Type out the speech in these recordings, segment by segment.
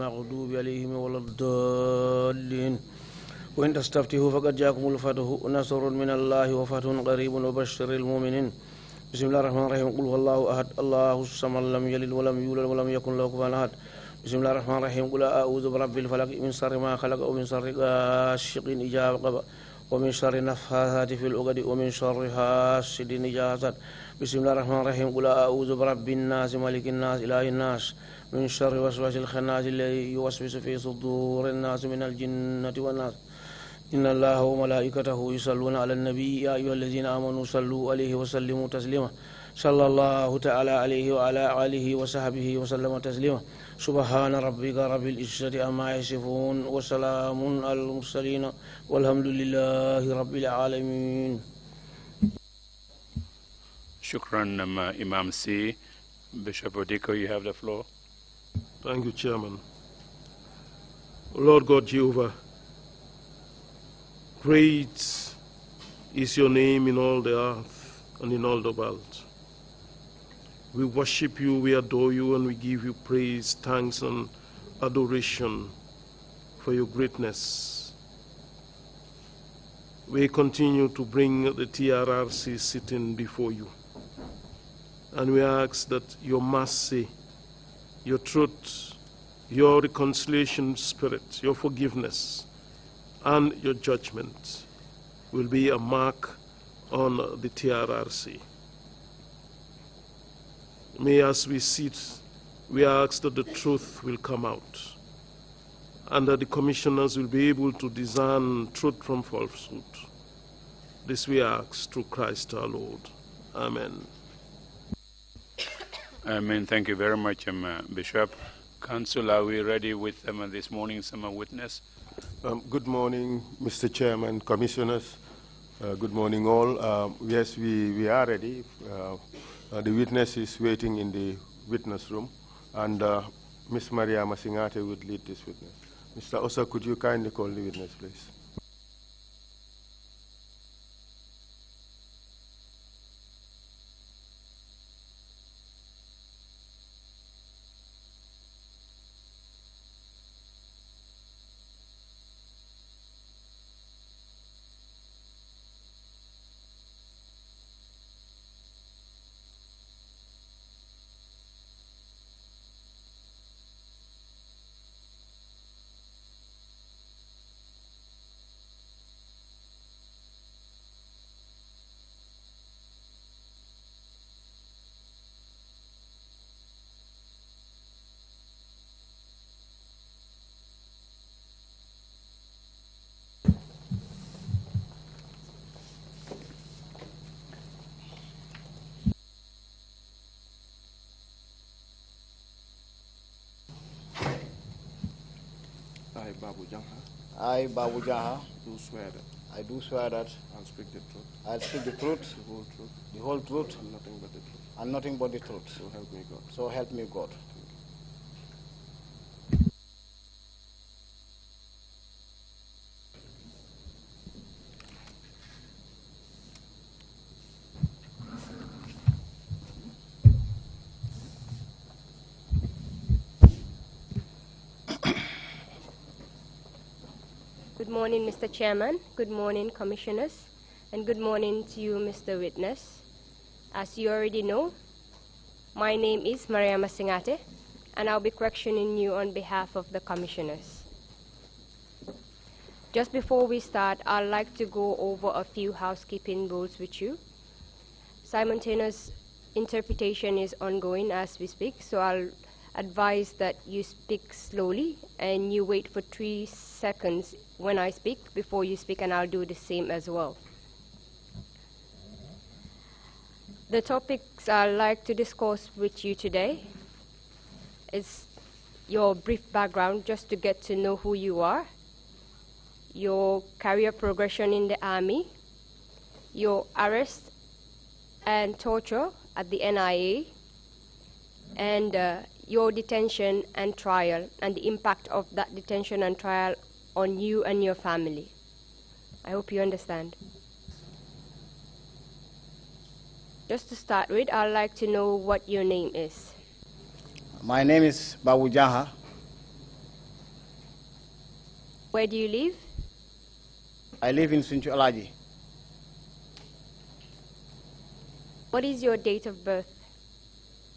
المغضوب عليهم ولا الضالين وإن تستفتحوا فقد جاءكم الفتح نصر من الله وفتح قريب وبشر المؤمنين بسم الله الرحمن الرحيم قل هو الله أحد الله الصمد لم يلد ولم يولد ولم يكن له كفوا أحد بسم الله الرحمن الرحيم قل أعوذ برب الفلق من شر ما خلق ومن شر غاسق إذا وقب ومن شر النفاثات في العقد ومن شر حاسد إذا حسد بسم الله الرحمن الرحيم قل أعوذ برب الناس ملك الناس إله الناس من شر وسواس الخناس الذي يوسوس في صدور الناس من الجنة والناس إن الله وملائكته يصلون على النبي يا أيها الذين آمنوا صلوا عليه وسلموا تسليما صلى الله تعالى عليه وعلى آله وصحبه وسلم تسليما سبحان ربك رب العزة عما يصفون وسلام على المرسلين والحمد لله رب العالمين. Shukran, Imam C. Bishop Odiko, you have the floor. Thank you, Chairman. Lord God Jehovah, great is your name in all the earth and in all the world. We worship you, we adore you, and we give you praise, thanks, and adoration for your greatness. We continue to bring the TRRC sitting before you. And we ask that your mercy, your truth, your reconciliation spirit, your forgiveness, and your judgment will be a mark on the TRRC. May as we sit, we ask that the truth will come out and that the commissioners will be able to discern truth from falsehood. This we ask through Christ our Lord. Amen. Amen. Thank you very much, Bishop. Council, are we ready with this morning's witness? Good morning, Mr. Chairman, Commissioners. Good morning, all. Yes, we are ready. The witness is waiting in the witness room, and Ms. Maria Masingate would lead this witness. Mr. Osa, could you kindly call the witness, please? I, BABOU JANHA. I, BABOU JANHA. Do swear that. I do swear that. I'll speak the truth. I'll speak the truth. The whole truth. The whole truth. And nothing but the truth. And nothing but the truth. So help me God. So help me God. Good morning, Mr. Chairman. Good morning, Commissioners. And good morning to you, Mr. Witness. As you already know, my name is Maria Masingate, and I'll be questioning you on behalf of the Commissioners. Just before we start, I'd like to go over a few housekeeping rules with you. Simultaneous interpretation is ongoing as we speak, so I'll advise that you speak slowly and you wait for 3 seconds when I speak before you speak, and I'll do the same as well. The topics I'd like to discuss with you today is your brief background, just to get to know who you are, your career progression in the Army, your arrest and torture at the NIA, and your detention and trial, and the impact of that detention and trial on you and your family. I hope you understand. Just to start with, I'd like to know what your name is. My name is BABOU JANHA. Where do you live? I live in Sunchu Alaji. What is your date of birth?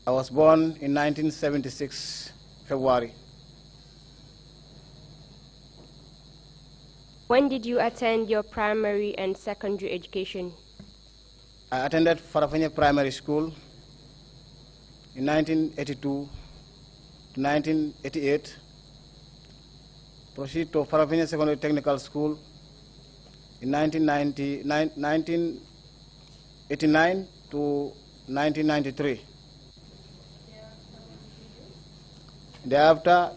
I was born in 1976, February. When did you attend your primary and secondary education? I attended Farafanya Primary School in 1982 to 1988. Proceed to Farafanya Secondary Technical School in 1989 to 1993. Thereafter,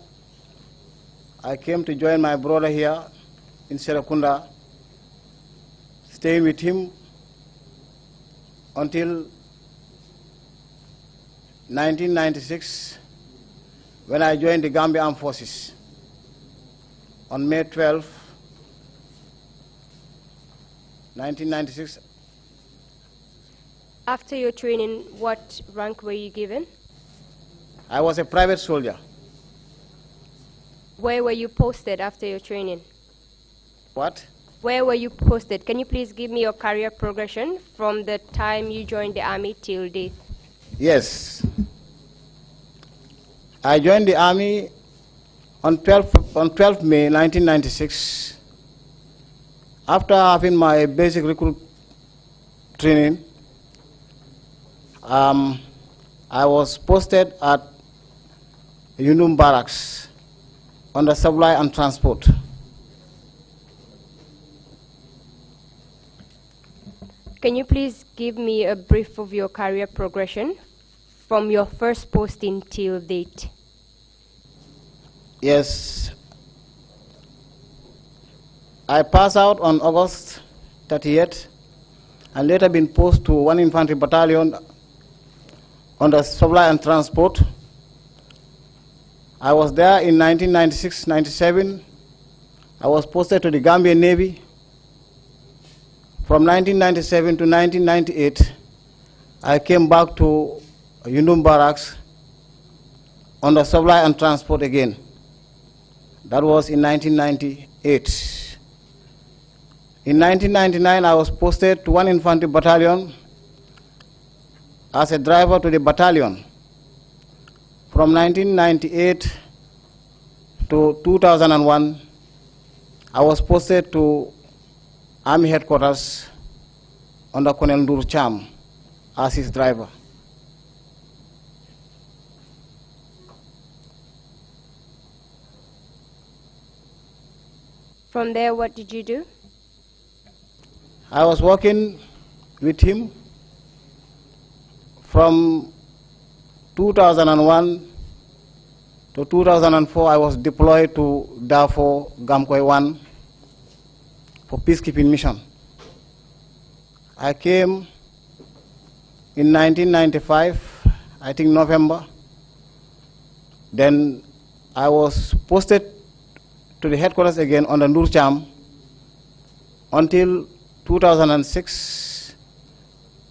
I came to join my brother here in Serakunda, staying with him until 1996, when I joined the Gambia Armed Forces on May 12, 1996. After your training, what rank were you given? I was a private soldier. Where were you posted after your training? What? Where were you posted? Can you please give me your career progression from the time you joined the army till date? Yes. I joined the army on 12 May 1996. After having my basic recruit training, I was posted at Yundum Barracks under supply and transport. Can you please give me a brief of your career progression from your first posting till date? Yes. I passed out on August 30th and later been posted to 1 Infantry Battalion under supply and transport. I was there in 1996-97. I was posted to the Gambian Navy. From 1997 to 1998, I came back to Yundum Barracks under supply and transport again. That was in 1998. In 1999, I was posted to 1 Infantry Battalion as a driver to the battalion. From 1998 to 2001, I was posted to Army Headquarters under Colonel Ndur Cham as his driver. From there, what did you do? I was working with him from 2001 to 2004. I was deployed to Darfur, Gamkoy 1 for peacekeeping mission. I came in 1995, I think November. Then I was posted to the headquarters again under Nur Cham until 2006,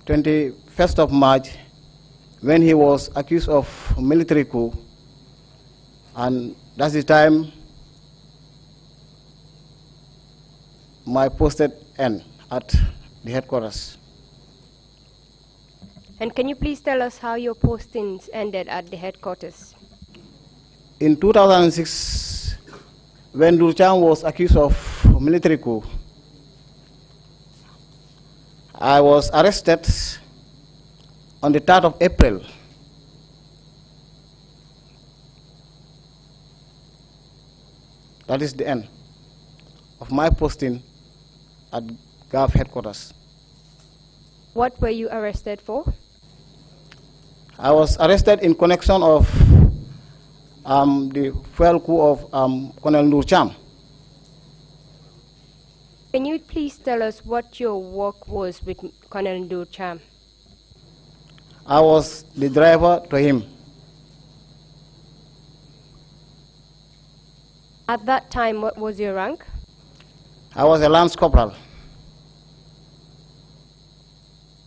21st of March, when he was accused of military coup. And that's the time my posted end at the headquarters. And can you please tell us how your postings ended at the headquarters? In 2006, when Durchan was accused of military coup, I was arrested on the 3rd of April. That is the end of my posting at GAF headquarters. What were you arrested for? I was arrested in connection of the fuel coup of Colonel Nur Cham. Can you please tell us what your work was with Colonel Nur Cham? I was the driver to him. At that time, what was your rank? I was a lance corporal.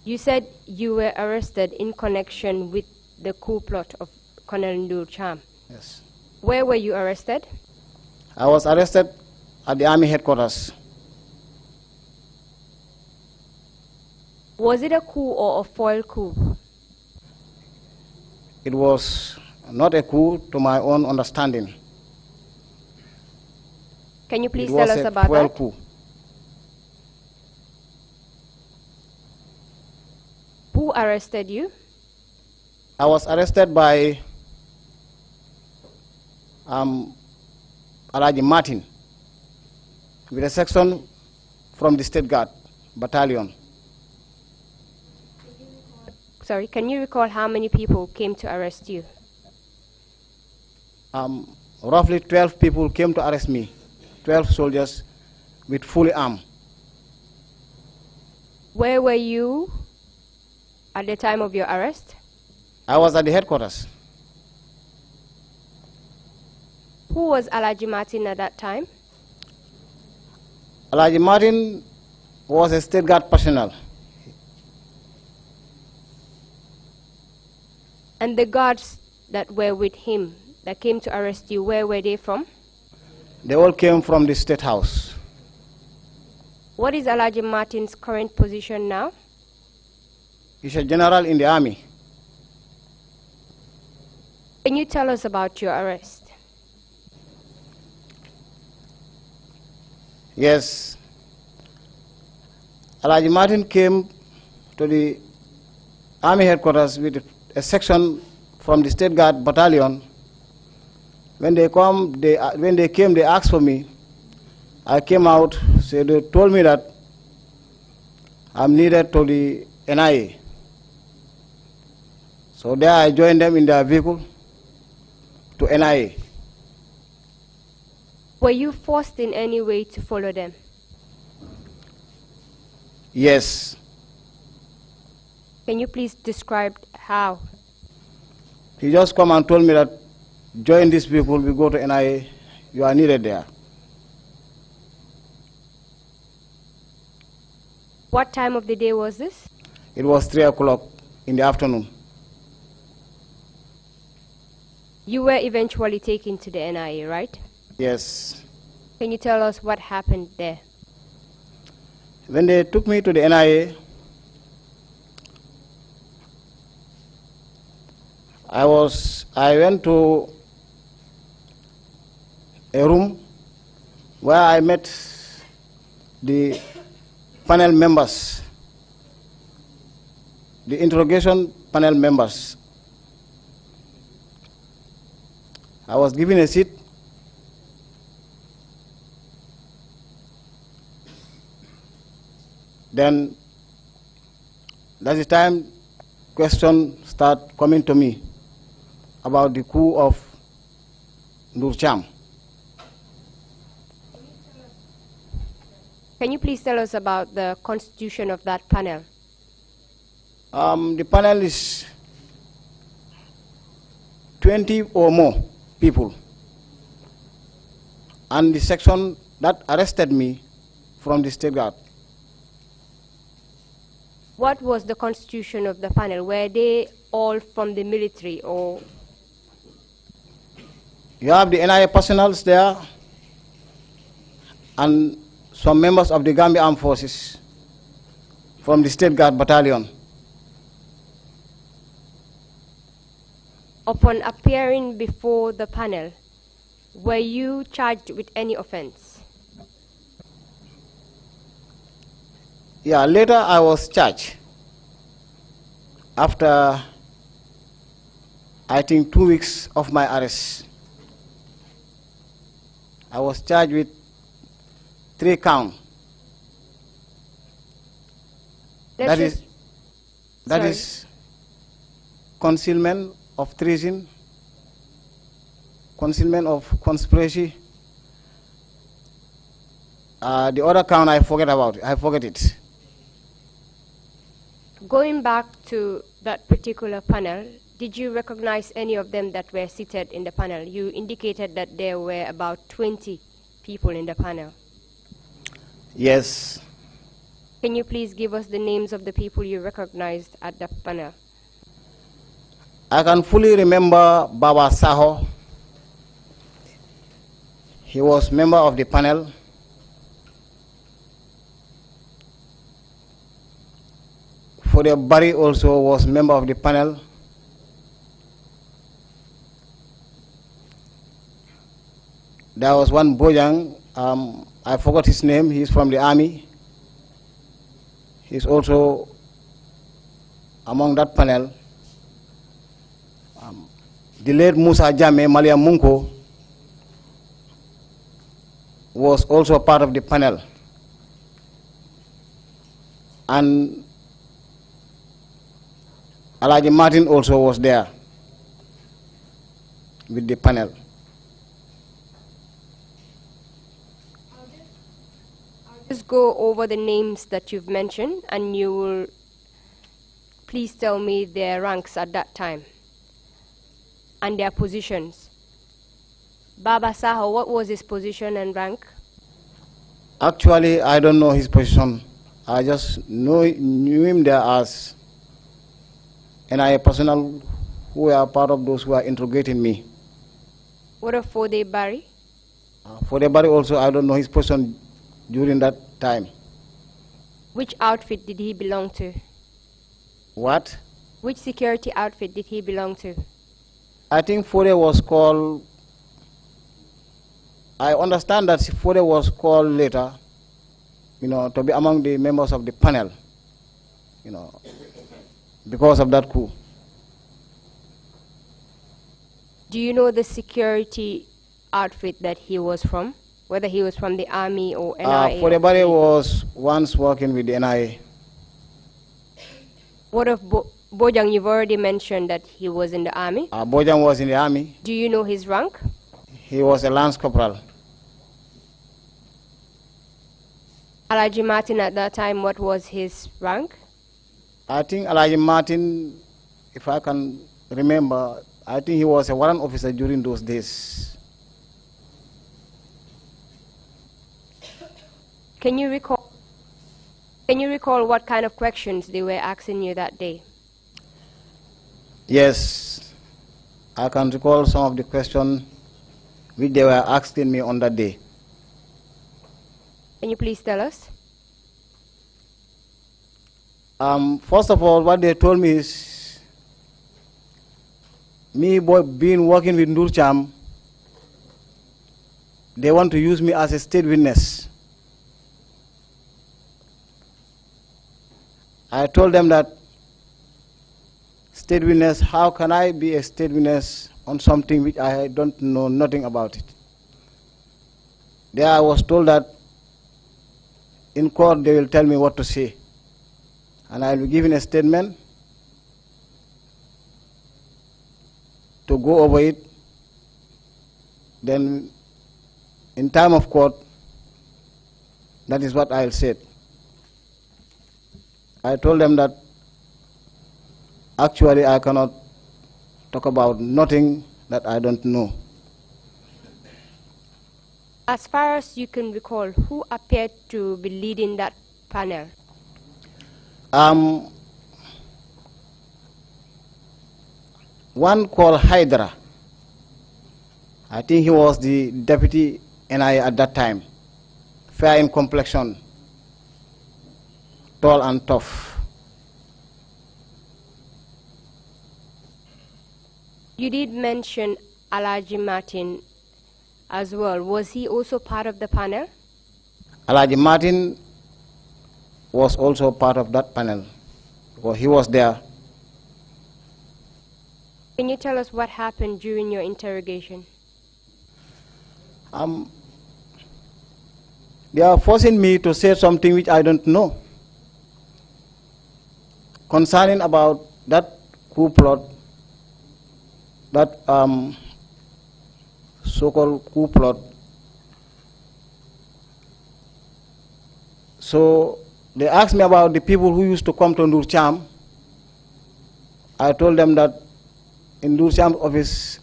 You said you were arrested in connection with the coup plot of Colonel Nur Cham. Yes. Where were you arrested? I was arrested at the Army headquarters. Was it a coup or a foil coup? It was not a coup to my own understanding. Can you please It tell was us a about foil that? coup. Who arrested you? I was arrested by Alaji Martin with a section from the State Guard Battalion. Sorry, can you recall how many people came to arrest you? Roughly 12 people came to arrest me, 12 soldiers with fully armed. Where were you at the time of your arrest? I was at the headquarters. Who was Alaji Martin at that time? Alaji Martin was a State Guard personnel. And the guards that were with him, that came to arrest you, where were they from? They all came from the State House. What is Alaji Martin's current position now? He's a general in the Army. Can you tell us about your arrest? Yes. Alaji Martin came to the Army headquarters with a section from the State Guard Battalion. When they came, they asked for me. I came out, so they told me that I'm needed to the NIA. So there I joined them in their vehicle to NIA. Were you forced in any way to follow them? Yes. Can you please describe how? He just come and told me that join these people, we go to NIA, you are needed there. What time of the day was this? It was 3 o'clock in the afternoon. You were eventually taken to the NIA, right? Yes. Can you tell us what happened there? When they took me to the NIA, I went to a room where I met the panel members, the interrogation panel members. I was given a seat. Then that's the time questions start coming to me about the coup of Nurcham. Can you please tell us about the constitution of that panel? The panel is 20 or more people. And the section that arrested me from the State Guard. What was the constitution of the panel? Were they all from the military or? You have the NIA personnel there and some members of the Gambia Armed Forces from the State Guard Battalion. Upon appearing before the panel, were you charged with any offense? Yeah, later I was charged. After, I think, 2 weeks of my arrest, I was charged with 3 counts. That is concealment of treason, concealment of conspiracy. The other count I forget it. Going back to that particular panel, did you recognize any of them that were seated in the panel? You indicated that there were about 20 people in the panel. Yes. Can you please give us the names of the people you recognized at the panel? I can fully remember Baba Saho. He was member of the panel. For the Barry also was member of the panel. There was one Bojang, I forgot his name, he's from the army. He's also among that panel. The late Musa Jame, Malia Munko, was also part of the panel. And Alaji Martin also was there with the panel. Just go over the names that you've mentioned, and you will please tell me their ranks at that time and their positions. Baba Saho, what was his position and rank? Actually, I don't know his position. I just knew him there as NIA personnel who were part of those who are interrogating me. What of Fode Barry? Fode Barry also, I don't know his position during that time. Which outfit did he belong to? What? Which security outfit did he belong to? I think Fode was called, I understand that Fode was called later, to be among the members of the panel, because of that coup. Do you know the security outfit that he was from? Whether he was from the army or NIA? Fode Barry was once working with the NIA. What of Bojang? You've already mentioned that he was in the army. Bojang was in the army. Do you know his rank? He was a lance corporal. Alaji Martin at that time, what was his rank? I think Alaji Martin, if I can remember, I think he was a warrant officer during those days. Can you recall what kind of questions they were asking you that day? Yes, I can recall some of the questions which they were asking me on that day. Can you please tell us? First of all, what they told me is, me being working with Ndurcham, they want to use me as a state witness. I told them that, state witness, how can I be a state witness on something which I don't know nothing about it? There I was told that in court they will tell me what to say. And I will be given a statement to go over it. Then in time of court, that is what I'll say. I told them that actually I cannot talk about nothing that I don't know. As far as you can recall, who appeared to be leading that panel? One called Hydra. I think he was the deputy NIA at that time. Fair in complexion, tall and tough. You did mention Alaji Martin as well. Was he also part of the panel? Alaji Martin was also part of that panel, because he was there. Can you tell us what happened during your interrogation? They are forcing me to say something which I don't know concerning about that coup plot, that so-called coup plot. So they asked me about the people who used to come to Ndurcham. I told them that in Ndurcham's office,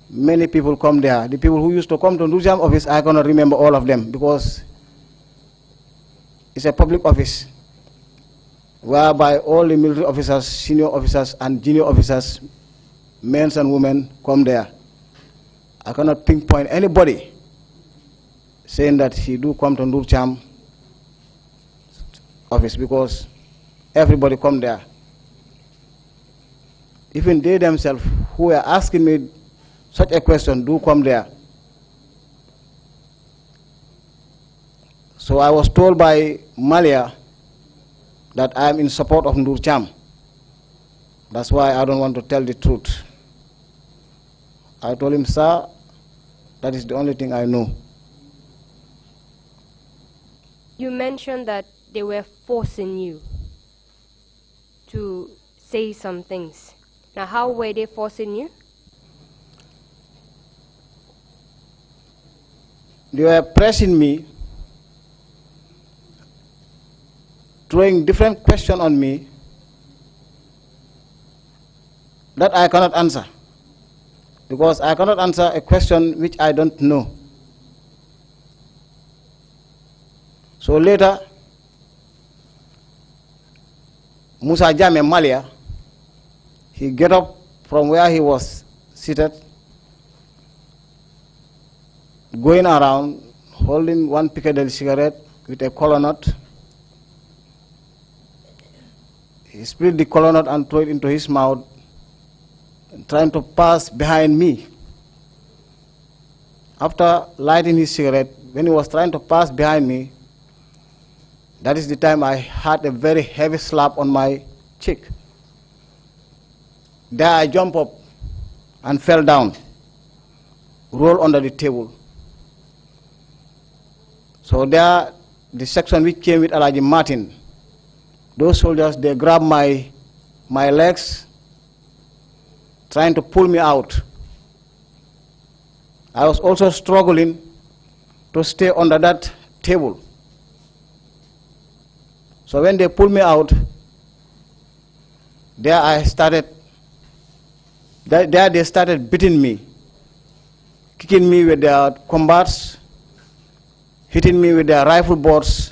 many people come there. The people who used to come to Ndurcham's office, I cannot remember all of them because it's a public office whereby all the military officers, senior officers, and junior officers, men and women, come there. I cannot pinpoint anybody saying that he do come to Ndurcham office because everybody come there. Even they themselves who were asking me such a question do come there. So I was told by Malia that I am in support of Ndur Cham. That's why I don't want to tell the truth. I told him, sir, that is the only thing I know. You mentioned that they were forcing you to say some things. Now, how were they forcing you? They were pressing me, throwing different questions on me that I cannot answer, because I cannot answer a question which I don't know. So later, Musa Jame Malia, he get up from where he was seated, going around, holding one Piccadilly cigarette with a collar nut. He split the collar nut and threw it into his mouth, trying to pass behind me. After lighting his cigarette, when he was trying to pass behind me, that is the time I had a very heavy slap on my cheek. There I jumped up and fell down, rolled under the table. So there, the section which came with Alaji Martin, those soldiers, they grabbed my legs, trying to pull me out. I was also struggling to stay under that table. So when they pulled me out, there they started beating me, kicking me with their combats, hitting me with their rifle bolts,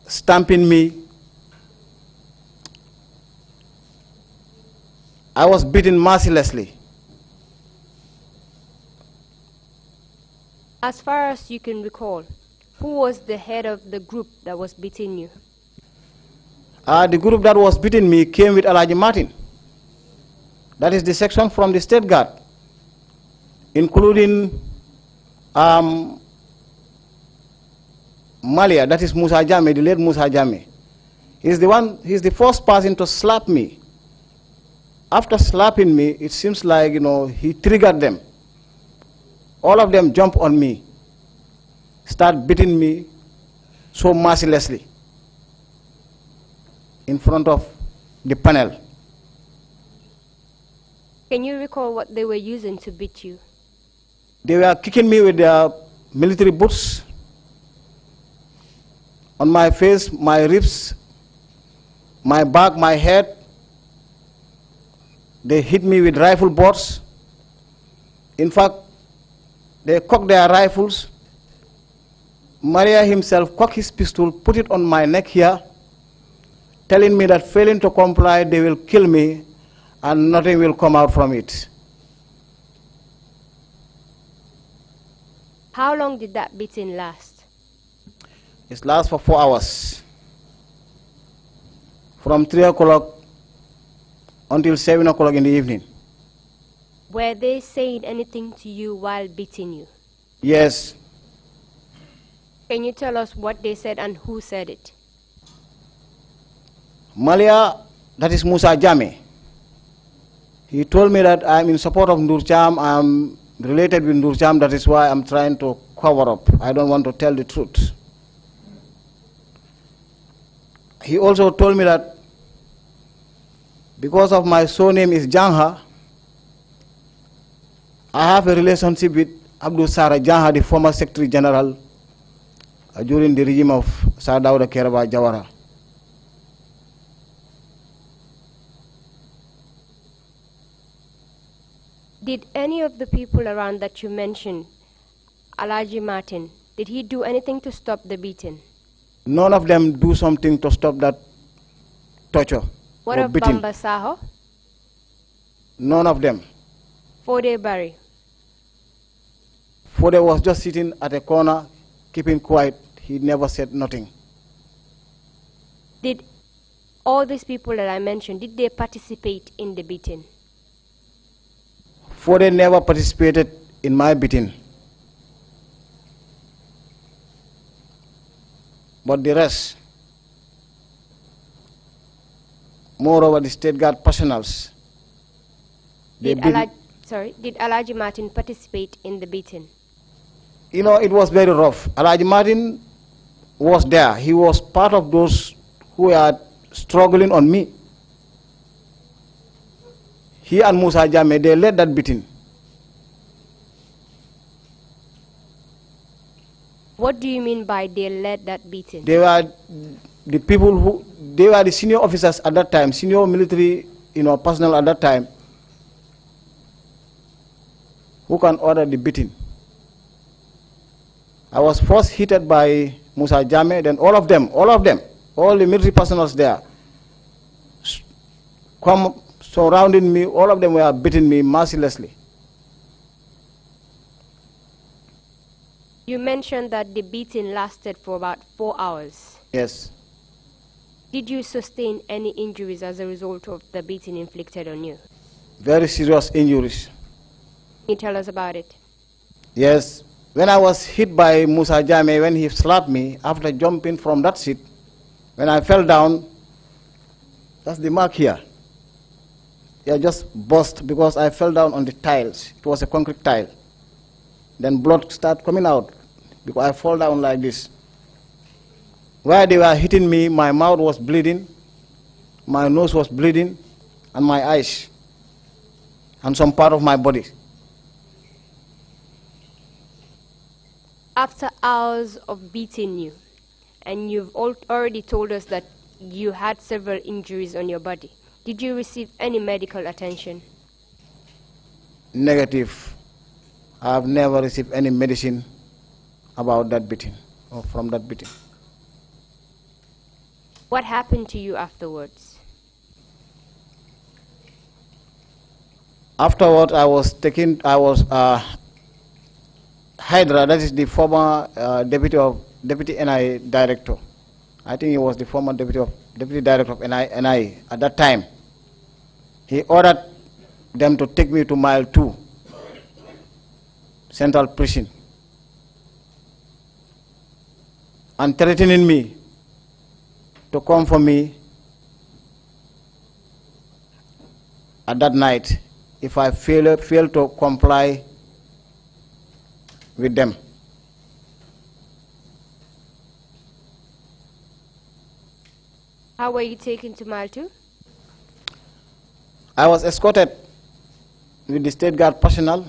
stamping me. I was beaten mercilessly. As far as you can recall, who was the head of the group that was beating you? The group that was beating me came with Alaji Martin. That is the section from the State Guard, including Malia, that is Musa Jame, the late Musa Jame. He's the first person to slap me. After slapping me, it seems like, he triggered them. All of them jump on me, start beating me so mercilessly in front of the panel. Can you recall what they were using to beat you? They were kicking me with their military boots on my face, my ribs, my back, my head. They hit me with rifle bolts. In fact, they cocked their rifles. Maria himself cocked his pistol, put it on my neck here, telling me that failing to comply, they will kill me and nothing will come out from it. How long did that beating last? It lasts for 4 hours. From 3 o'clock until 7 o'clock in the evening. Were they saying anything to you while beating you? Yes. Can you tell us what they said and who said it? Malia, that is Musa Jame. He told me that I'm in support of Ndur Cham, I'm related with Ndur Cham, that is why I'm trying to cover up. I don't want to tell the truth. He also told me that because of my surname is JANHA, I have a relationship with Abdul Sara JANHA, the former Secretary General during the regime of Sir Dawda Kairaba Jawara. Did any of the people around that you mentioned, Alaji Martin, did he do anything to stop the beating? None of them do something to stop that torture. What of beating. Bamba Saho? None of them. Fode Barry? Fode was just sitting at a corner, keeping quiet. He never said nothing. Did all these people that I mentioned, did they participate in the beating? 4 never participated in my beating. But the rest, moreover the state guard personnels, Did Alaji Martin participate in the beating? You know, it was very rough. Alaji Martin was there. He was part of those who were struggling on me. He and Musa Jame, they led that beating. What do you mean by they led that beating? They were the people who, they were the senior officers at that time, senior military, personnel at that time, who can order the beating. I was first hit by Musa Jame, then all of them, all the military personnel there, come surrounding me, all of them were beating me mercilessly. You mentioned that the beating lasted for about 4 hours. Yes. Did you sustain any injuries as a result of the beating inflicted on you? Very serious injuries. Can you tell us about it? Yes. When I was hit by Musa Jame, when he slapped me, after jumping from that seat, when I fell down, that's the mark here. I just burst because I fell down on the tiles. It was a concrete tile. Then blood started coming out because I fall down like this. Where they were hitting me, my mouth was bleeding, my nose was bleeding, and my eyes, and some part of my body. After hours of beating you, and you've already told us that you had several injuries on your body, did you receive any medical attention? Negative. I have never received any medicine about that beating, or from that beating. What happened to you afterwards? Afterward, I was Hydra, that is the former deputy NI director. I think he was the former deputy director of NI at that time. He ordered them to take me to Mile 2, Central Prison, and threatening me to come for me at that night if I fail to comply with them. How were you taken to Mile 2? I was escorted with the State Guard personnel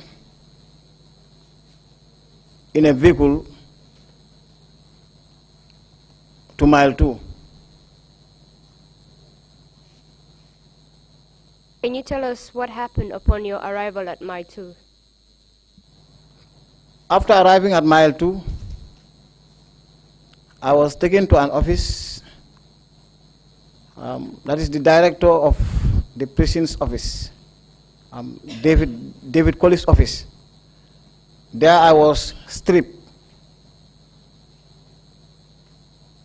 in a vehicle to Mile 2. Can you tell us what happened upon your arrival at Mile 2? After arriving at Mile 2, I was taken to an office, that is the director of the prison's office, David Colley's office. There I was stripped.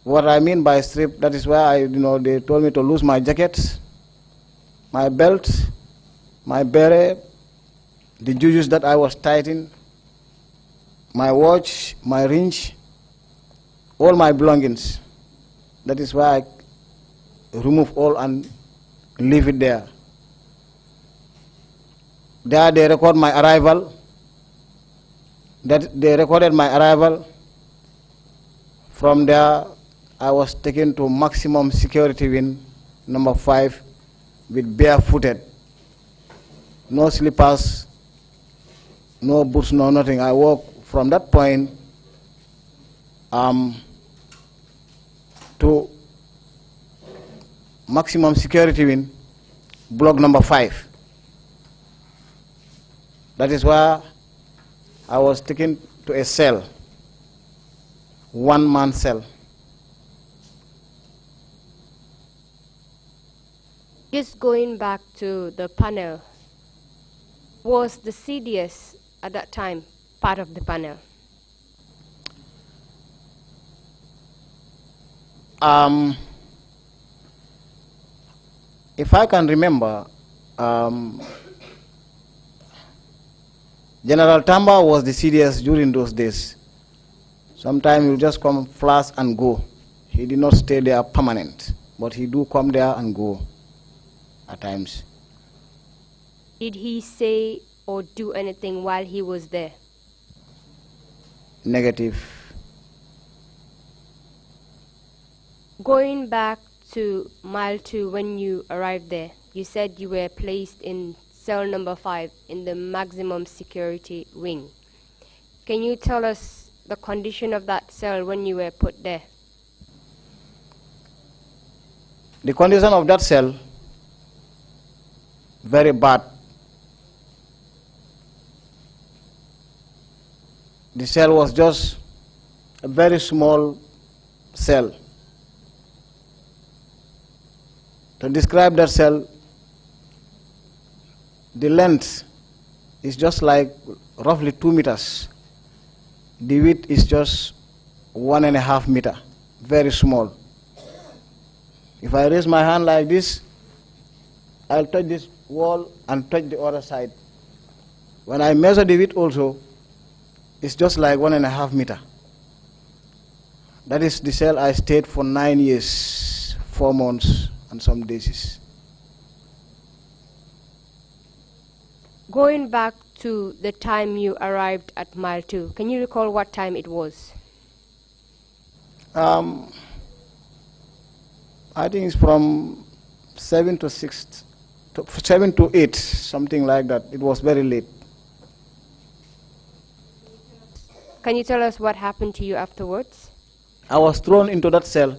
What I mean by stripped, that is where they told me to lose my jacket, my belt, my beret, the juices that I was tied in, my watch, my ring, all my belongings. That is why I remove all and leave it there. There they record my arrival. They recorded my arrival. From there, I was taken to maximum security wing number 5 with barefooted, no slippers, no boots, no nothing. I walk from that point to maximum security wing, block number 5. That is where I was taken to a cell, one-man cell. Just going back to the panel, was the CDS at that time part of the panel? If I can remember, General Tamba was the CDS during those days. Sometimes he'll just come, flash and go. He did not stay there permanent, but he do come there and go at times. Did he say or do anything while he was there? Negative. Going back to mile 2 when you arrived there, you said you were placed in cell number 5 in the maximum security wing. Can you tell us the condition of that cell when you were put there? The condition of that cell, very bad. The cell was just a very small cell. To describe that cell, the length is just like roughly 2 meters. The width is just 1.5 meters, very small. If I raise my hand like this, I'll touch this wall and touch the other side. When I measure the width also, it's just like 1.5 meters. That is the cell I stayed for 9 years, 4 months, and some days. Going back to the time you arrived at mile 2, can you recall what time it was? I think it's from 7 to 6, 7 to 8, something like that. It was very late. Can you tell us what happened to you afterwards? I was thrown into that cell.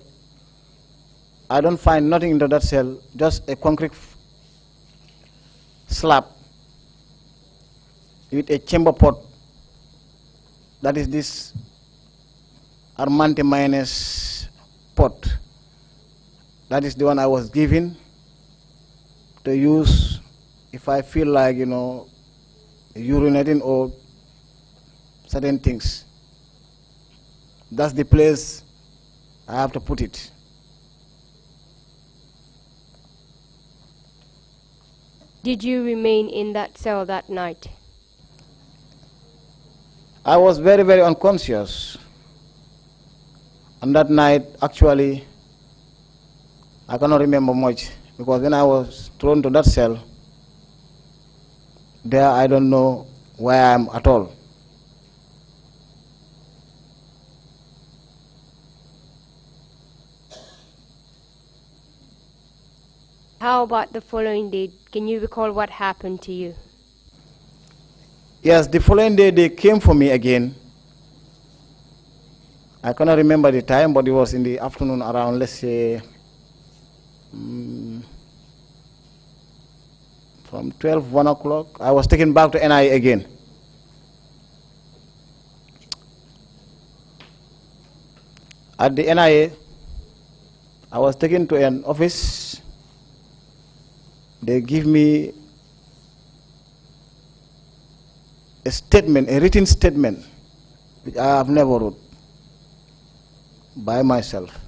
I don't find nothing into that cell, just a concrete slab with a chamber pot. That is this Armante mayonnaise pot. That is the one I was given to use if I feel like, urinating or certain things. That's the place I have to put it. Did you remain in that cell that night? I was very, very unconscious. And that night, actually, I cannot remember much, because when I was thrown to that cell, there I don't know where I am at all. How about the following day? Can you recall what happened to you? Yes, the following day they came for me again. I cannot remember the time, but it was in the afternoon around, let's say, from 12, 1 o'clock. I was taken back to NIA again. At the NIA, I was taken to an office. They give me a statement, a written statement, which I have never wrote by myself.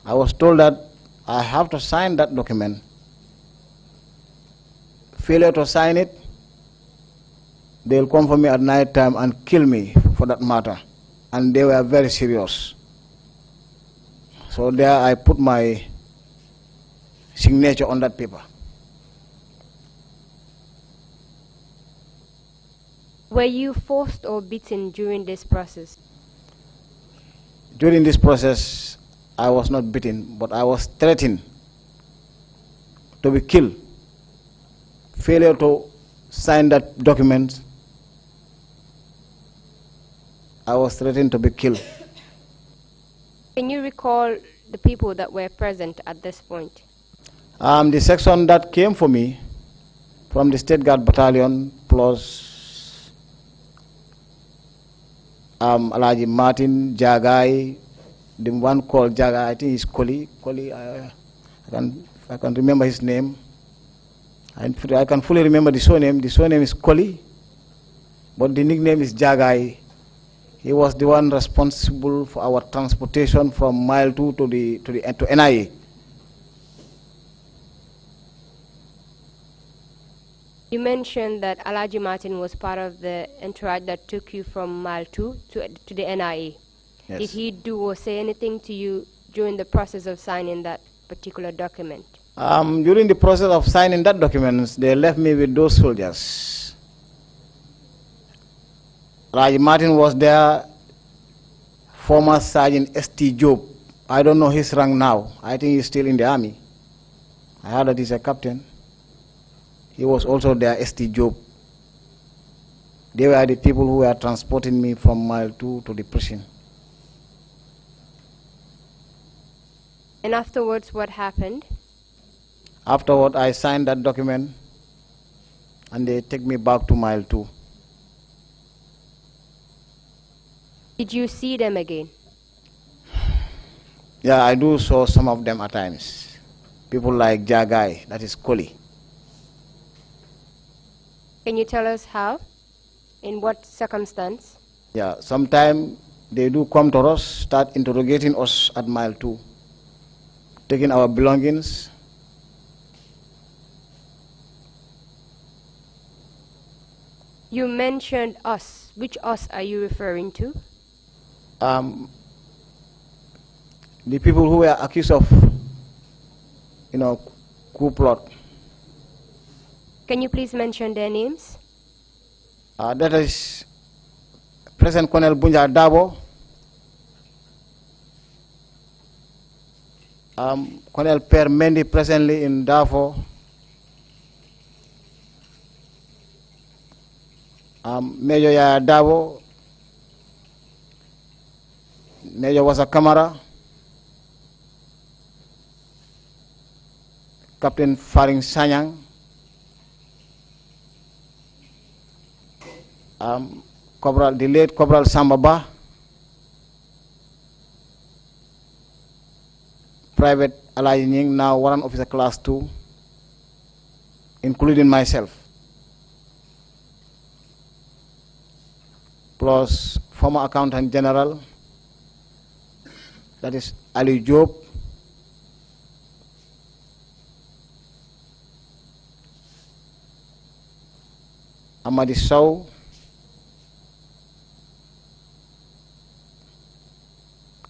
I was told that I have to sign that document. Failure to sign it, they'll come for me at night time and kill me for that matter. And they were very serious. So there I put my signature on that paper. Were you forced or beaten during this process? During this process, I was not beaten, but I was threatened to be killed. Failure to sign that document, I was threatened to be killed. Can you recall the people that were present at this point? The section that came for me from the State Guard Battalion plus Alaji Martin, Jagai, the one called Jagai, I think he's Koli. I can remember his name. I can fully remember the surname. The surname is Koli, but the nickname is Jagai. He was the one responsible for our transportation from mile 2 to NIA. You mentioned that Alaji Martin was part of the entourage that took you from Mile 2 to the NIA. Yes. Did he do or say anything to you during the process of signing that particular document? During the process of signing that document, they left me with those soldiers. Alaji Martin was there, former Sergeant S.T. Job. I don't know his rank now. I think he's still in the army. I heard that he's a captain. He was also there, S.T. Job. They were the people who were transporting me from Mile 2 to the prison. And afterwards, what happened? Afterward, I signed that document, and they take me back to Mile 2. Did you see them again? Yeah, I do saw some of them at times. People like Jagai, that is Koli. Can you tell us how? In what circumstance? Yeah, sometimes they do come to us, start interrogating us at Mile 2, taking our belongings. You mentioned us. Which us are you referring to? The people who were accused of, coup plot. Can you please mention their names? That is President Colonel Bunja Dabo, Colonel Per Mendy presently in Darfur, Major Yaya Dabo, Major Wasa Kamara, Captain Faring Sanyang, the late Corporal Sambaba, Private Alayi Nying, now Warrant Officer Class 2, including myself, plus former Accountant General, that is Ali Job, Amadi Sow,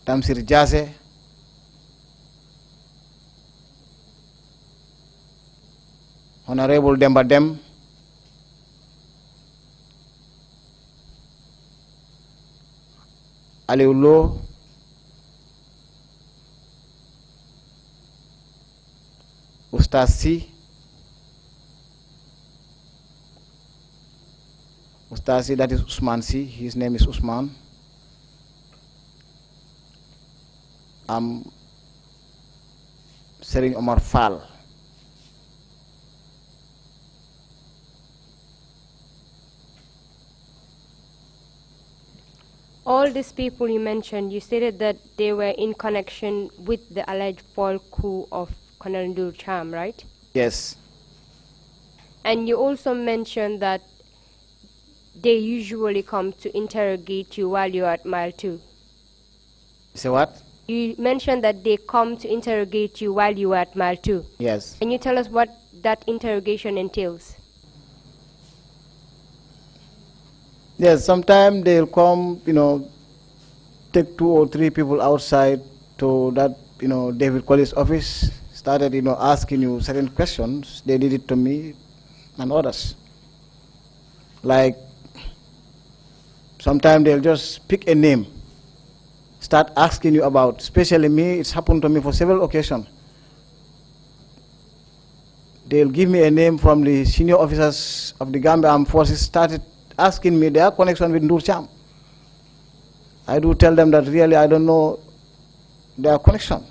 Tamsir Jase, Honorable Demba Dem, Aliulo, Ustaz Si, that is Usman Si, his name is Usman. Sering Omar Fall. All these people you mentioned, you stated that they were in connection with the alleged fall coup of Colonel Ndur Cham, right? Yes. And you also mentioned that they usually come to interrogate you while you're at Mile 2. Say what? You mentioned that they come to interrogate you while you were at Mile 2. Yes. Can you tell us what that interrogation entails? Yes, sometimes they'll come, take 2 or 3 people outside to that, David Collins' office, started, asking you certain questions. They did it to me and others. Like, sometimes they'll just pick a name, start asking you about, especially me, it's happened to me for several occasions. They'll give me a name from the senior officers of the Gambia Armed Forces, started asking me their connection with Ndur Cham. I do tell them that really I don't know their connection.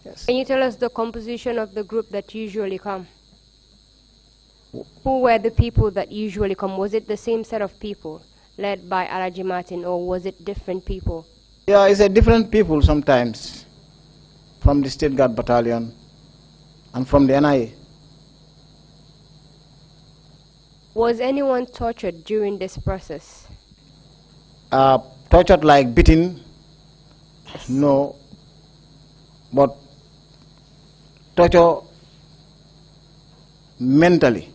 Yes. Can you tell us the composition of the group that usually come? Who were the people that usually come? Was it the same set of people led by Alaji Martin, or was it different people? Yeah, it's a different people sometimes, from the State Guard Battalion and from the NIA. Was anyone tortured during this process? Tortured like beaten? No. But torture mentally.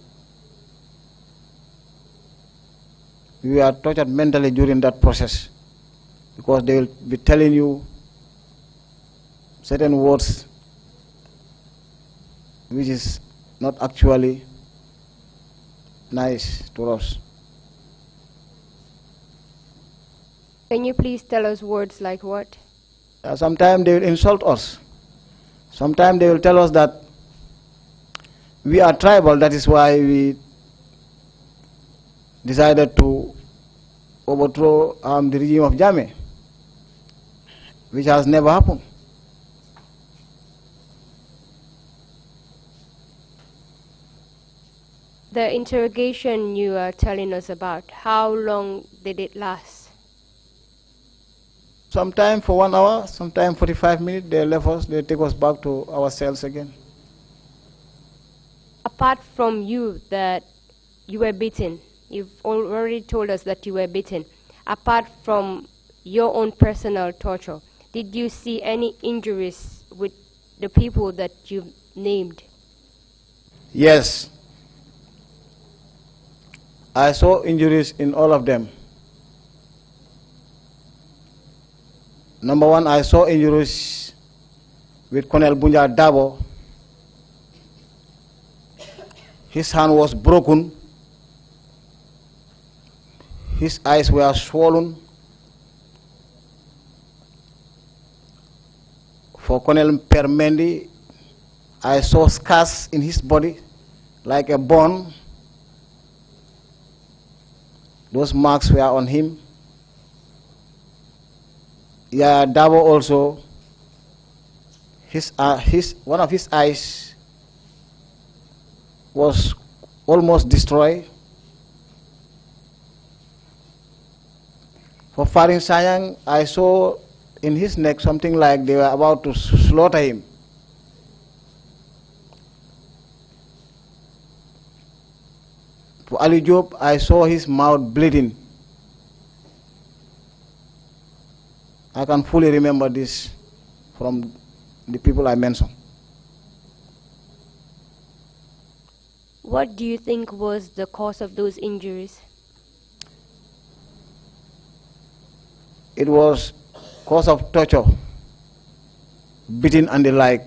We are tortured mentally during that process because they will be telling you certain words which is not actually nice to us. Can you please tell us words like what? Sometimes they will insult us. Sometimes they will tell us that we are tribal, that is why we decided to overthrow the regime of JANHA, which has never happened. The interrogation you are telling us about, how long did it last? Sometime for 1 hour, sometime 45 minutes, they left us, they take us back to our cells again. Apart from you that you were beaten, you've already told us that you were beaten. Apart from your own personal torture, did you see any injuries with the people that you named? Yes. I saw injuries in all of them. Number one, I saw injuries with Colonel Bunja Dabo. His hand was broken. His eyes were swollen. For Colonel Permendi, I saw scars in his body like a bone. Those marks were on him. Yeah, Dabo also, one of his eyes was almost destroyed. For Farin Sayang, I saw in his neck something like they were about to slaughter him. For Ali Job, I saw his mouth bleeding. I can fully remember this from the people I mentioned. What do you think was the cause of those injuries? It was cause of torture, beating and the like.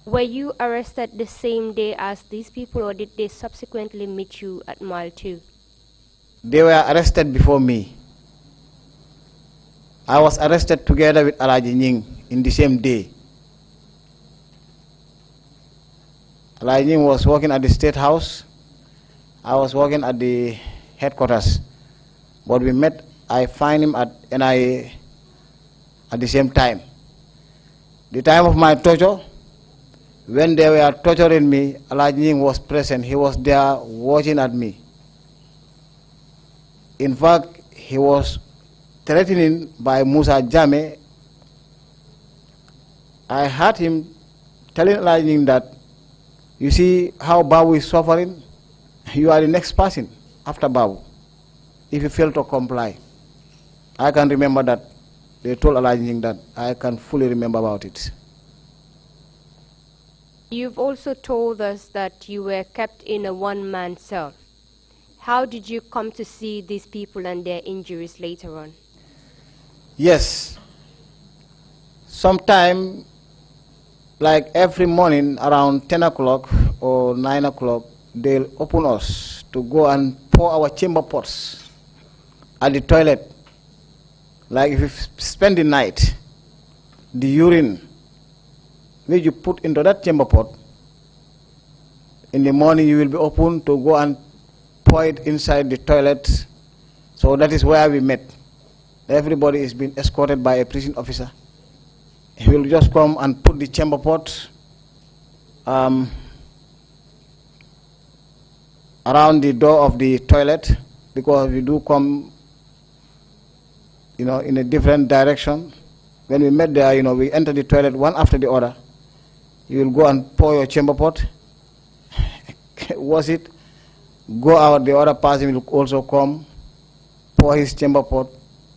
Were you arrested the same day as these people, or did they subsequently meet you at Mile 2? They were arrested before me. I was arrested together with Alaji Nying in the same day. Alaji Nying was working at the State House. I was working at the headquarters. But we met, I find him at NIA at the same time. The time of my torture, when they were torturing me, Alaji Nying was present. He was there watching at me. In fact, he was threatening by Musa Jame. I heard him telling Alaji Nying that, you see how BABOU is suffering? You are the next person after BABOU if you fail to comply. I can remember that. They told Alaji Nying that. I can fully remember about it. You've also told us that you were kept in a one-man cell. How did you come to see these people and their injuries later on? Yes. Sometime, like every morning around 10 o'clock or 9 o'clock, they'll open us to go and pour our chamber pots at the toilet. Like if you spend the night, the urine which you put into that chamber pot, in the morning you will be open to go and pour it inside the toilet. So that is where we met. Everybody is being escorted by a prison officer. He will just come and put the chamber pot around the door of the toilet, because we do come, in a different direction. When we met there, we enter the toilet one after the other. You will go and pour your chamber pot. Was it? Go out, the other person will also come, pour his chamber pot,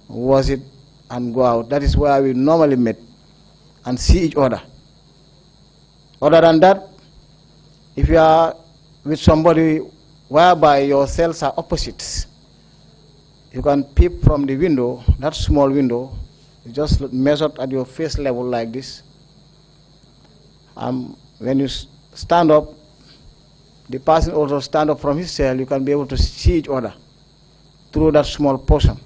was it, and go out. That is where we normally met. and see each other. Other than that, if you are with somebody whereby your cells are opposites, you can peep from the window, that small window, you just measure at your face level like this. When you stand up, the person also stand up from his cell, you can be able to see each other through that small portion.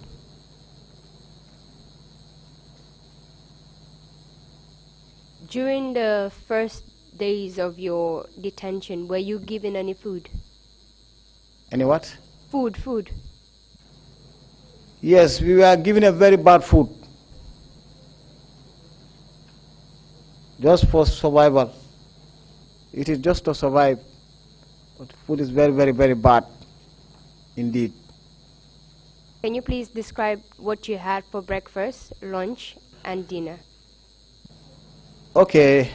During the first days of your detention, were you given any food? Any what? Food. Yes, we were given a very bad food. Just for survival. It is just to survive. But food is very, very, very bad indeed. Can you please describe what you had for breakfast, lunch, and dinner? Okay.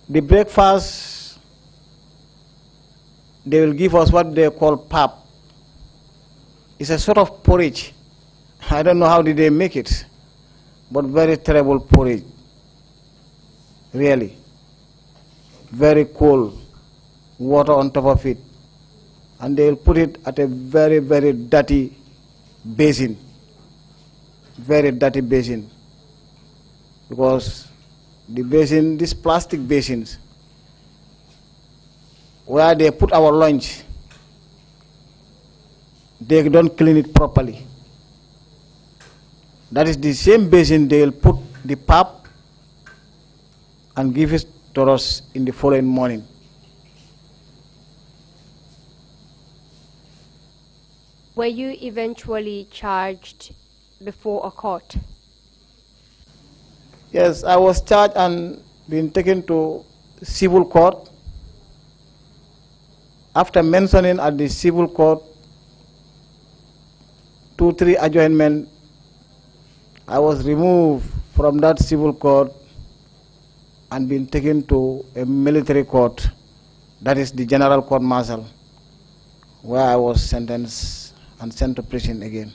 The breakfast, they will give us what they call pap. It's a sort of porridge. I don't know how did they make it, but very terrible porridge. Really. Very cold. Water on top of it. And they will put it at a very, very dirty basin. Very dirty basin. Because the basin, these plastic basins, where they put our lunch, they don't clean it properly. That is the same basin they will put the pap and give it to us in the following morning. Were you eventually charged before a court? Yes, I was charged and been taken to civil court. After mentioning at the civil court 2-3 adjournment, I was removed from that civil court and been taken to a military court, that is the General Court Martial, where I was sentenced and sent to prison again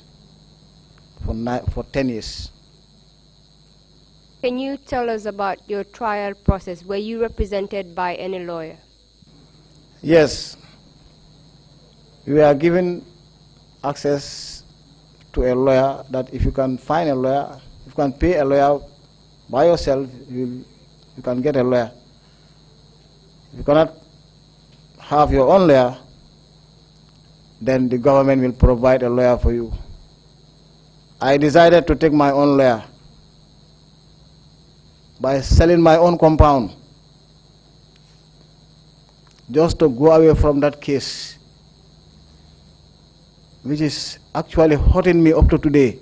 for 10 years. Can you tell us about your trial process? Were you represented by any lawyer? Yes. We are given access to a lawyer, that if you can find a lawyer, if you can pay a lawyer by yourself, you can get a lawyer. If you cannot have your own lawyer, then the government will provide a lawyer for you. I decided to take my own lawyer by selling my own compound, just to go away from that case, which is actually hurting me up to today.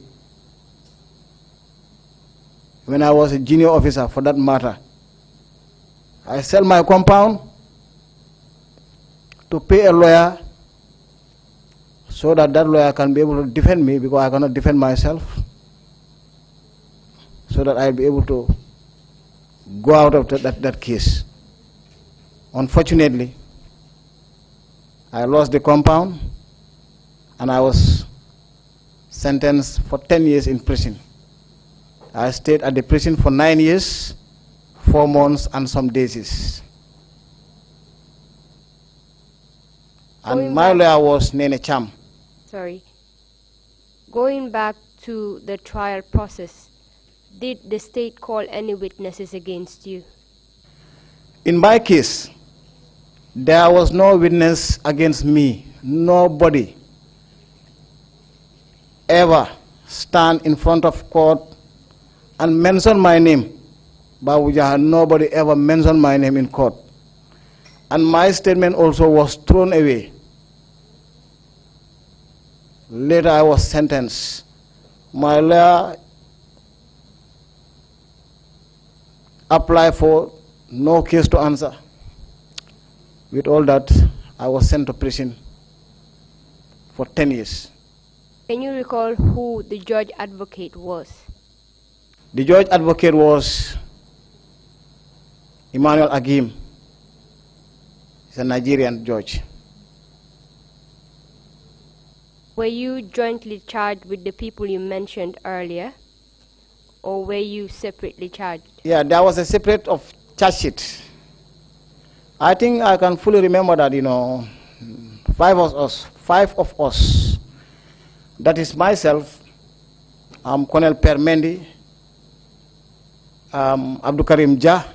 When I was a junior officer, for that matter, I sell my compound to pay a lawyer so that that lawyer can be able to defend me, because I cannot defend myself, so that I'll be able to go out of that case. Unfortunately, I lost the compound and I was sentenced for 10 years in prison. I stayed at the prison for 9 years, 4 months and some days. And my lawyer was Nene Cham. Sorry. Going back to the trial process, did the state call any witnesses against you? In my case, there was no witness against me. Nobody ever stand in front of court and mention my name. BABOU JANHA, nobody ever mentioned my name in court. And my statement also was thrown away. Later I was sentenced. My lawyer applied for no case to answer. With all that, I was sent to prison for 10 years. Can you recall who the judge advocate was? The judge advocate was Emmanuel Agim. He's a Nigerian judge. Were you jointly charged with the people you mentioned earlier? or were you separately charged? Yeah, there was a separate of charge sheet. I think I can fully remember that, five of us, that is myself, Colonel Permendi, Abdul Karim Jah,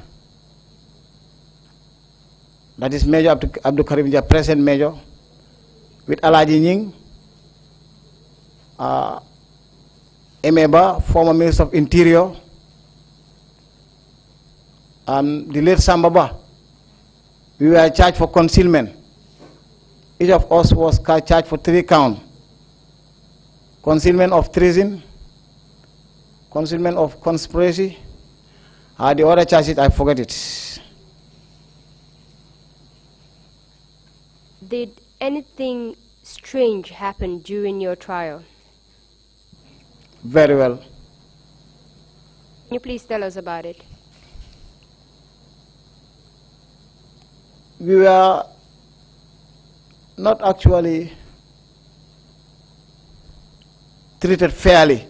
that is Major Abdul Karim Jah, present Major, with Alaji Nying, Emeba, former Minister of Interior, the late Sambaba. We were charged for concealment. Each of us was charged for 3 counts. Concealment of treason, concealment of conspiracy. The other charges, I forget it. Did anything strange happen during your trial? Very well. Can you please tell us about it? We were not actually treated fairly.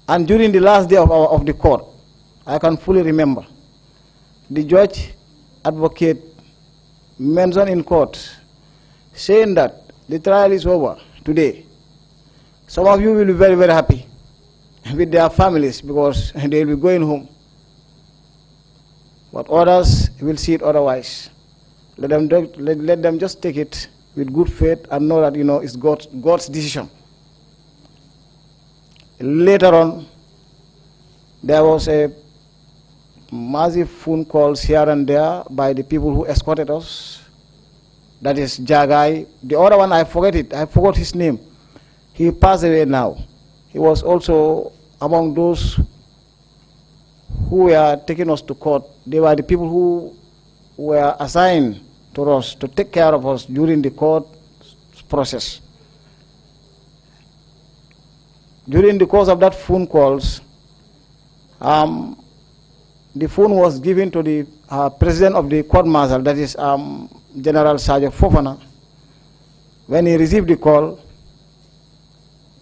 And during the last day of the court, I can fully remember, the judge advocate mentioned in court saying that the trial is over today. Some of you will be very, very happy with their families because they will be going home. But others will see it otherwise. Let them just take it with good faith and know that it's God's decision. Later on, there was a massive phone calls here and there by the people who escorted us. That is Jagai. The other one, I forgot his name. He passed away now. He was also among those who were taking us to court. They were the people who were assigned to us to take care of us during the court process. During the course of that phone calls, the phone was given to the president of the court martial, that is General Sergeant Fofana. When he received the call,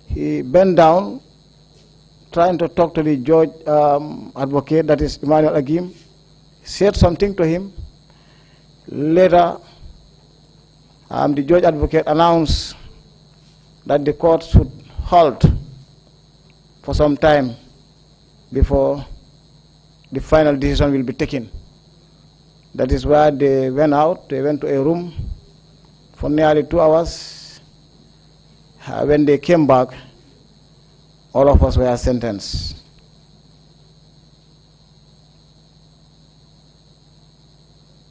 he bent down, trying to talk to the judge advocate, that is Emmanuel Agim, said something to him. Later, the judge advocate announced that the court should halt for some time before the final decision will be taken. That is why they went out. They went to a room for nearly 2 hours. When they came back, all of us were sentenced.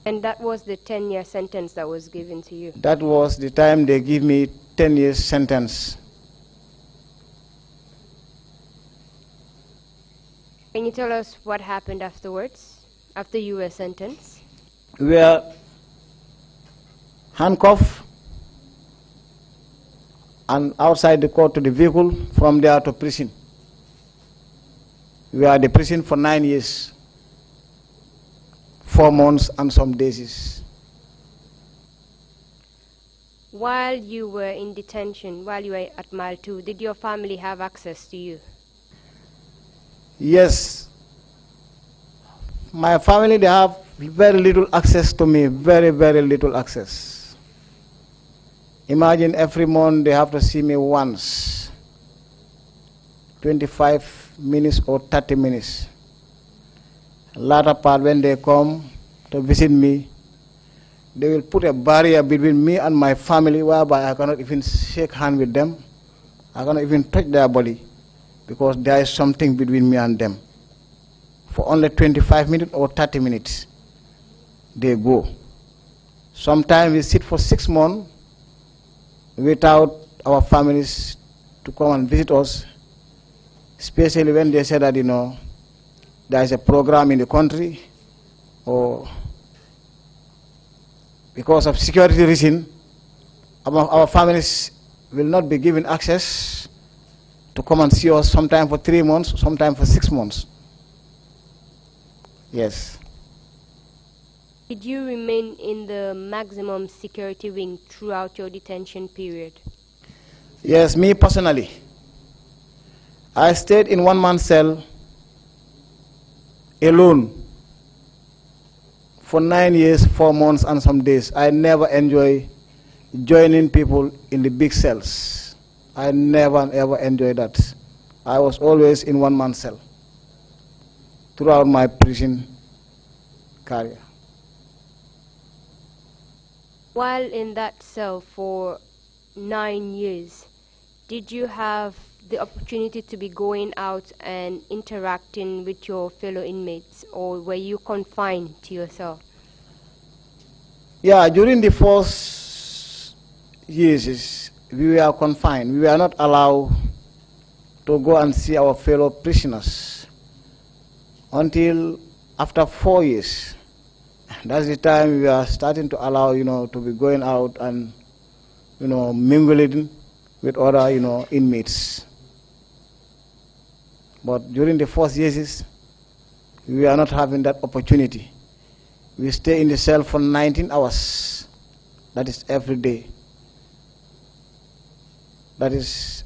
And that was the 10-year sentence that was given to you? That was the time they gave me 10 years sentence. Can you tell us what happened afterwards, after you were sentenced? We were handcuffed and outside the court to the vehicle, from there to prison. We were at the prison for 9 years, 4 months and some days. While you were in detention, while you were at Mile 2, did your family have access to you? Yes. My family, they have very little access to me, very, very little access. Imagine every month they have to see me once, 25 minutes or 30 minutes. Latter part, when they come to visit me, they will put a barrier between me and my family whereby I cannot even shake hands with them. I cannot even touch their body because there is something between me and them. For only 25 minutes or 30 minutes, they go. Sometimes we sit for 6 months without our families to come and visit us, especially when they say that, there is a program in the country, or because of security reason, our families will not be given access to come and see us, sometime for 3 months, sometime for 6 months. Yes. Did you remain in the maximum security wing throughout your detention period? Yes, me personally. I stayed in one-man cell alone for 9 years, 4 months, and some days. I never enjoy joining people in the big cells. I never ever enjoyed that. I was always in one-man cell throughout my prison career. While in that cell for 9 years, did you have the opportunity to be going out and interacting with your fellow inmates, or were you confined to your cell? Yeah, during the first years, we were confined. We were not allowed to go and see our fellow prisoners until after 4 years. That's the time we are starting to allow, to be going out and, mingling with other, inmates. But during the first years, we are not having that opportunity. We stay in the cell for 19 hours. That is every day. That is,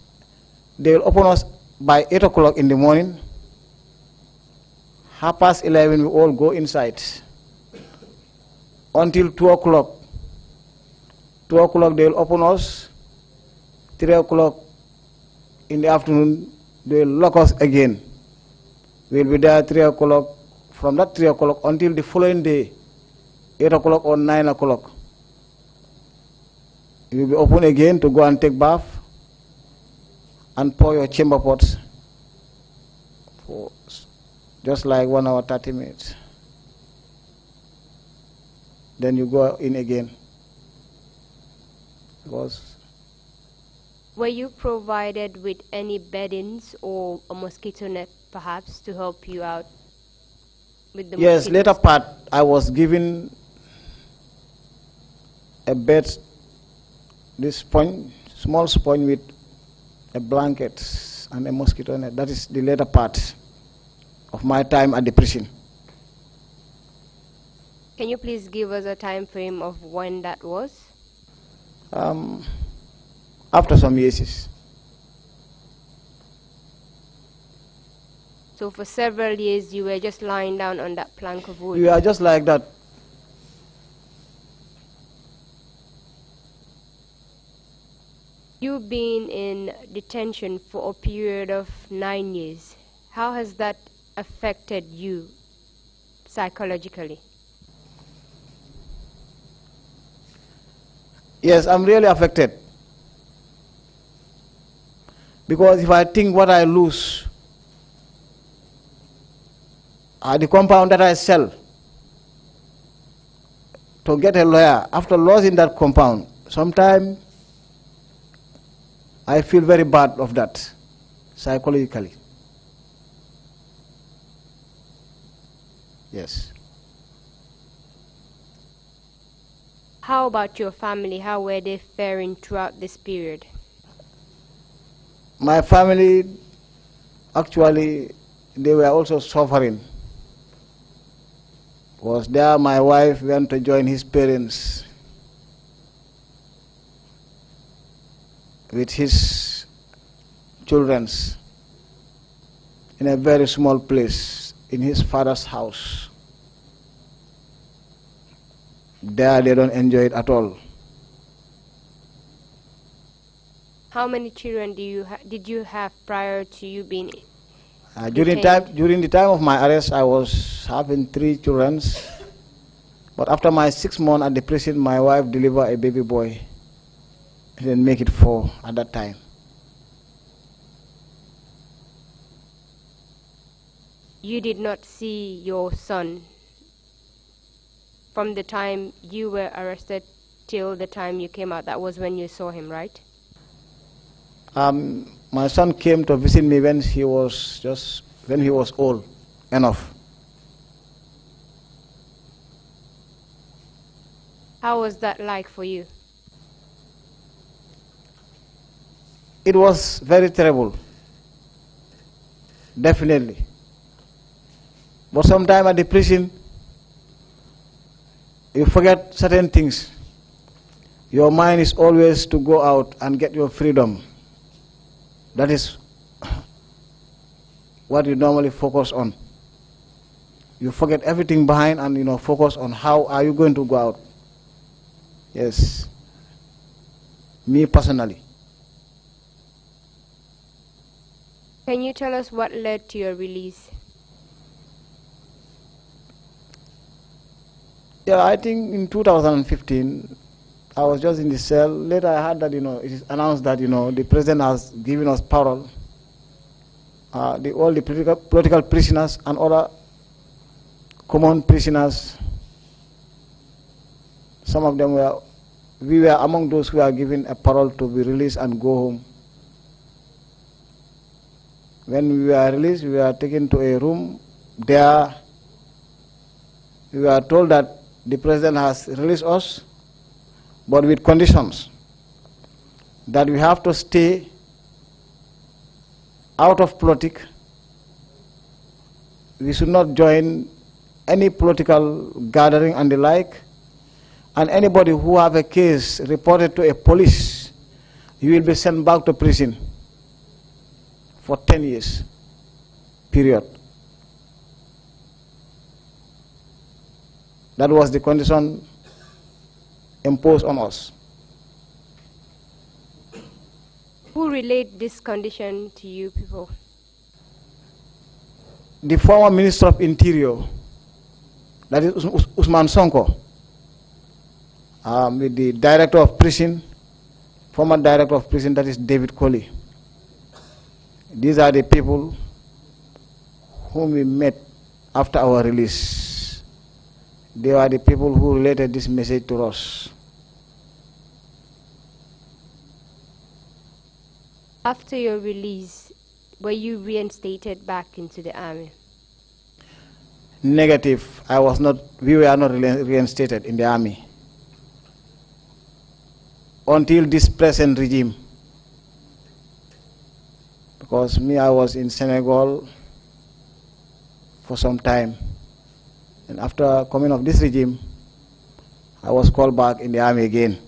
they will open us by 8 o'clock in the morning. 11:30, we all go inside until 2 o'clock. 2 o'clock, they will open us. 3 o'clock in the afternoon, they will lock us again. We will be there 3 o'clock. From that 3 o'clock until the following day, 8 o'clock or 9 o'clock, you will be open again to go and take bath and pour your chamber pots for just like 1 hour, 30 minutes. Then you go in again. Were you provided with any beddings or a mosquito net, perhaps, to help you out with the Yes, mosquitoes? later part, I was given a bed, this sponge, small sponge with a blanket and a mosquito net. That is the later part of my time at the prison. Can you please give us a time frame of when that was? After some years. So for several years, you were just lying down on that plank of wood? We are just like that. You've been in detention for a period of 9 years. How has that affected you psychologically? Yes, I'm really affected. Because if I think what I lose at the compound that I sell to get a lawyer, after losing that compound, sometimes I feel very bad of that, psychologically. Yes. How about your family? How were they faring throughout this period? My family, actually, they were also suffering. Because there my wife went to join his parents with his children in a very small place in his father's house. There they don't enjoy it at all. How many children did you have prior to you being During the time of my arrest, I was having 3 children. But after my 6 months at the prison, my wife delivered a baby boy. She didn't make it 4 at that time. You did not see your son from the time you were arrested till the time you came out. That was when you saw him, right? My son came to visit me when he was old enough. How was that like for you? It was very terrible, definitely. But sometimes at the prison, you forget certain things. Your mind is always to go out and get your freedom. That is what you normally focus on. You forget everything behind and, focus on how are you going to go out. Yes. Me personally. Can you tell us what led to your release? Yeah, I think in 2015, I was just in the cell. Later I heard that, it is announced that, the president has given us parole. All the political prisoners and other common prisoners, some of them we were among those who are given a parole to be released and go home. When we were released, we were taken to a room. There, we were told that the president has released us, but with conditions that we have to stay out of politics. We should not join any political gathering and the like. And anybody who have a case reported to a police, you will be sent back to prison for 10 years, period. That was the condition imposed on us. Who relayed this condition to you people? The former Minister of Interior, that is Usman Sonko, with the Director of Prison, former Director of Prison, that is David Colley. These are the people whom we met after our release. They are the people who related this message to us. After your release, were you reinstated back into the army? Negative. We were not reinstated in the army until this present regime. Because I was in Senegal for some time. And after coming of this regime, I was called back in the army again.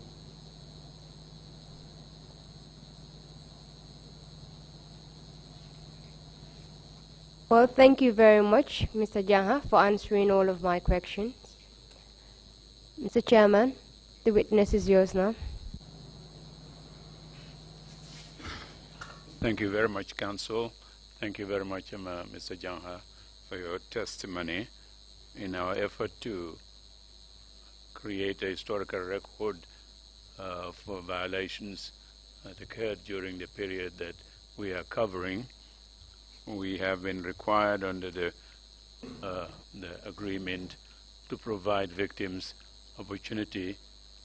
Well, thank you very much, Mr. JANHA, for answering all of my questions. Mr. Chairman, the witness is yours now. Thank you very much, Counsel. Thank you very much, Mr. JANHA, for your testimony in our effort to create a historical record for violations that occurred during the period that we are covering. We have been required under the agreement to provide victims opportunity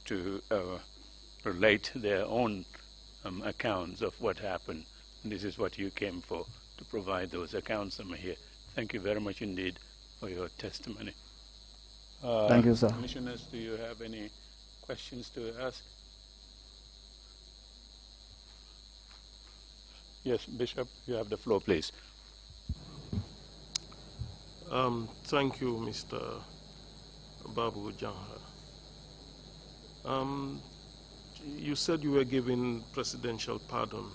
to relate their own accounts of what happened. And this is what you came for, to provide those accounts here. Thank you very much indeed for your testimony. Thank you, sir. Commissioners, do you have any questions to ask? Yes, Bishop, you have the floor, please. Thank you, Mr. BABOU JANHA. You said you were given presidential pardon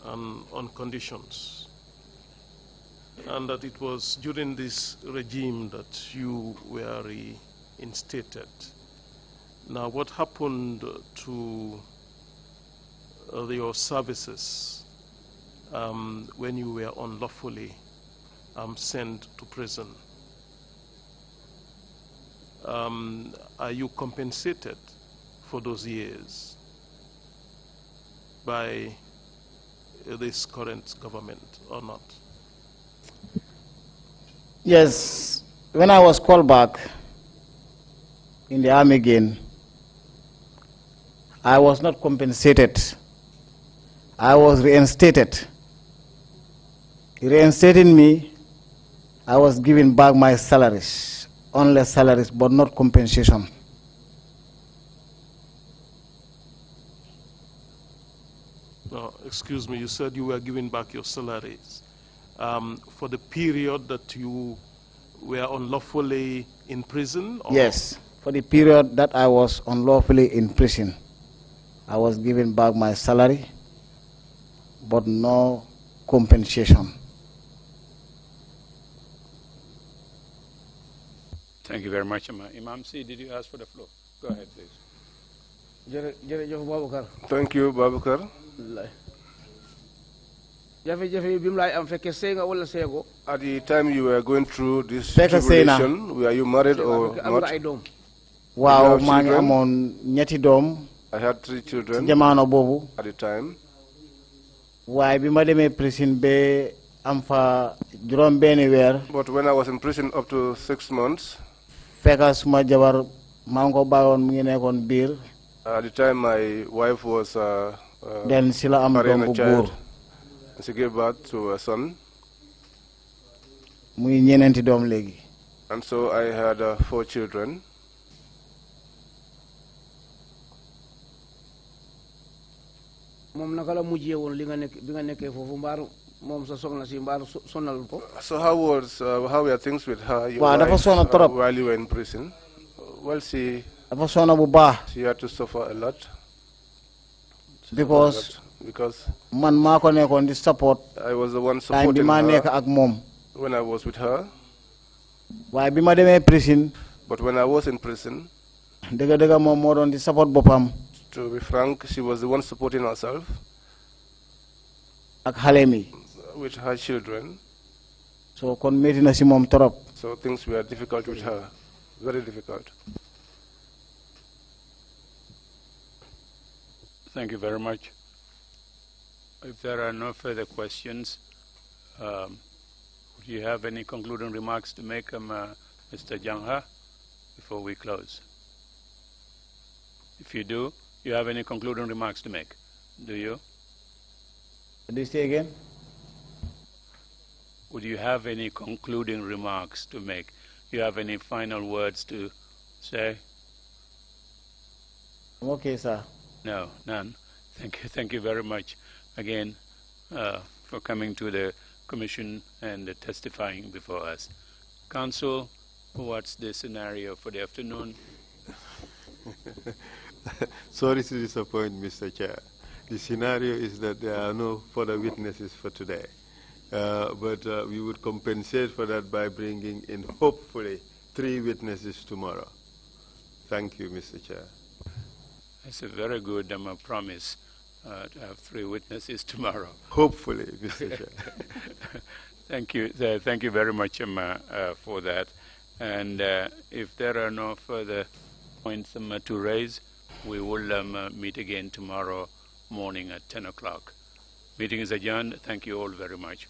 on conditions, and that it was during this regime that you were reinstated. Now, what happened to your services when you were unlawfully sent to prison? Are you compensated for those years by this current government or not? Yes, when I was called back in the army again, I was not compensated. I was reinstated. Reinstating me, I was given back my salaries, only salaries, but not compensation. No, excuse me, you said you were giving back your salaries for the period that you were unlawfully in prison? Or? Yes, for the period that I was unlawfully in prison, I was given back my salary, but no compensation. Thank you very much, Imam C. Did you ask for the floor? Go ahead, please. jërëjëf Baboucar. Thank you, Babukar. jafe-jafe bi mu laay am fekkee sëy nga wala sëyagoo. At the time you were going through this Fekk sëy naa. tribulation, were you married or am nga not? ay doom. waaw have maa ngi children? amoon ñetti doom I had 3 ci children jamono boobu at the time. waaye bi ma demee prison ba am fa juróom benni weer But when I was in prison up to 6 months, fekk suma jabar maa ngi ko bàyyoon mu ngi nekkoon biir at the time my wife was den si la am carrying doom a bu child. góor She gave birth to a son, muy ñeneenti doom léegi and so I had 4 children. moom naka la mujjee woon li nga nekk bi nga nekkee foofu mbaaru moom sa soxna si mbaaru sonal ko. So how were things with her, your Waaw, dafa wife, sonn trop. while you were in prison? Well, she dafa sonna bu baax had to suffer a lot. because man maa ko nekkoon di support I was the one time bi supporting ma nekk her ak moom when I was with her. waaye bi ma demee prison But when I was in prison, dëgg-dëgg moom moo doon di support boppam to be frank, she was the one supporting herself ak xale mi with her children. so kon métti na si moom trop So things were difficult with her, very difficult. Thank you very much. If there are no further questions, do you have any concluding remarks to make, Mr. JANHA, before we close? If you do, you have any concluding remarks to make? Do you? do you say again Would you have any concluding remarks to make? You have any final words to say? I'm okay sir No, none. Thank you very much again for coming to the commission and testifying before us. Council, what's the scenario for the afternoon? Sorry to disappoint, Mr. Chair. The scenario is that there are no further witnesses for today. But we would compensate for that by bringing in, hopefully, 3 witnesses tomorrow. Thank you, Mr. Chair. It's a very good promise to have 3 witnesses tomorrow. Hopefully, Mr. Chair. Thank you. Thank you very much for that. And if there are no further points to raise, we will meet again tomorrow morning at 10 o'clock. Meeting is adjourned. Thank you all very much.